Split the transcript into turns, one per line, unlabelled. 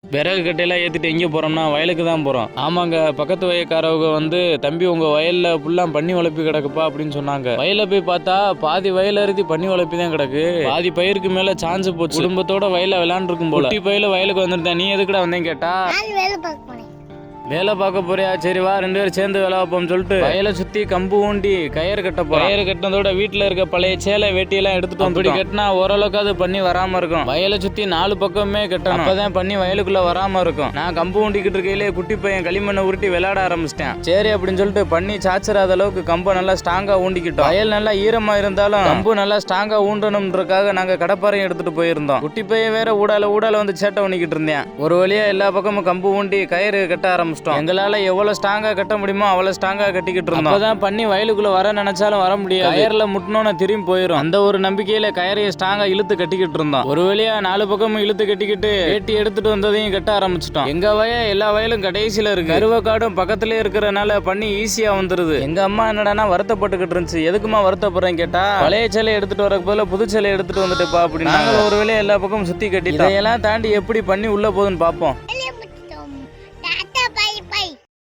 விறகு கட்டையெல்லாம் ஏற்றிட்டு எங்கே போகிறோம்னா வயலுக்கு தான் போகிறோம். ஆமாங்க, பக்கத்து வயக்காரவங்க வந்து தம்பி உங்கள் வயலில் ஃபுல்லாக பண்ணி வளர்ப்பி கிடக்குப்பா அப்படின்னு சொன்னாங்க. வயலில் போய் பார்த்தா பாதி வயல அறுதி பண்ணி வளர்ப்பி தான் கிடக்கு. பாதி பயிருக்கு மேலே சான்ஸ் போச்சு. குடும்பத்தோட வயலில் விளையாண்டுருக்கும் போல. குட்டி பயில வயலுக்கு வந்துருந்தேன். நீ எதுக்குடா வந்தேன்னு கேட்டா, வேலை பார்க்க போறியா? சரி வா, 2 பேரும் சேர்ந்து வேலை பார்ப்போம்னு சொல்லிட்டு வயலை சுத்தி கம்பு ஊண்டி கயிறு கட்ட போறோம். கயிறு கட்டினதோட வீட்டுல இருக்க பழைய சேலை வேட்டியெல்லாம் எடுத்துட்டு வந்து கட்டினா ஓரளவுக்கு அது பண்ணி வராம இருக்கும். வயலை சுத்தி 4 பக்கமே கட்டணும், அப்பதான் பண்ணி வயலுக்குள்ள வராம இருக்கும். நான் கம்பு ஊண்டிக்கிட்டு இருக்கையிலே குட்டி பையன் களிமண்ணை உருட்டி விளையாட ஆரம்பிச்சிட்டேன். சரி அப்படின்னு சொல்லிட்டு பண்ணி சாச்சிராத அளவுக்கு கம்பை நல்லா ஸ்ட்ராங்கா ஊண்டிக்கிட்டோம். வயல் நல்லா ஈரமா இருந்தாலும் கம்பு நல்லா ஸ்ட்ராங்கா ஊண்டணும்ன்றக்காக நாங்க கடப்பாறையும் எடுத்துட்டு போயிருந்தோம். குட்டி பையன் வேற ஊடால வந்து சேட்டை பண்ணிக்கிட்டு இருந்தேன். ஒரு வழியா எல்லா பக்கமும் கம்பு ஊண்டி கயிறு கட்ட ஆரம்பிச்சிட்டோம். எங்களால எவ்வளவு ஸ்ட்ராங்கா கட்ட முடியுமோ அவ்வளவு ஸ்ட்ராங்கா கட்டிக்கிட்டு இருந்தோம். அப்பதான் பண்ணி வயலுக்குள்ள வர நினைச்சாலும் வர முடியாது. கயர்ல முட்டணும்னு திரும்பி போயிடும். அந்த ஒரு நம்பிக்கையில கயரையை ஸ்ட்ராங்கா இழுத்து கட்டிக்கிட்டு இருந்தோம். ஒரு வழியா 4 பக்கமும் இழுத்து கட்டிக்கிட்டு வேட்டி எடுத்துட்டு வந்ததையும் கட்ட ஆரம்பிச்சிட்டோம். எங்க எல்லா வயலும் கடைசியில இருக்கு. கருவக்காடும் பக்கத்திலே இருக்கிறனால பண்ணி ஈஸியா வந்துருது. எங்க அம்மா என்னடானா வருத்தப்பட்டுக்கிட்டு இருந்துச்சு. எதுக்குமா வருத்தப்படுறேன்னு கேட்டா, பழைய சேலை எடுத்துட்டு வரக்கு பதிலா புது சேலை எடுத்துட்டு வந்துட்டுப்பா அப்படின்னு. நாங்கள் ஒரு வேலையை எல்லா பக்கமும் சுத்தி கட்டி இதையெல்லாம் தாண்டி எப்படி பண்ணி உள்ள போகுதுன்னு பார்ப்போம்.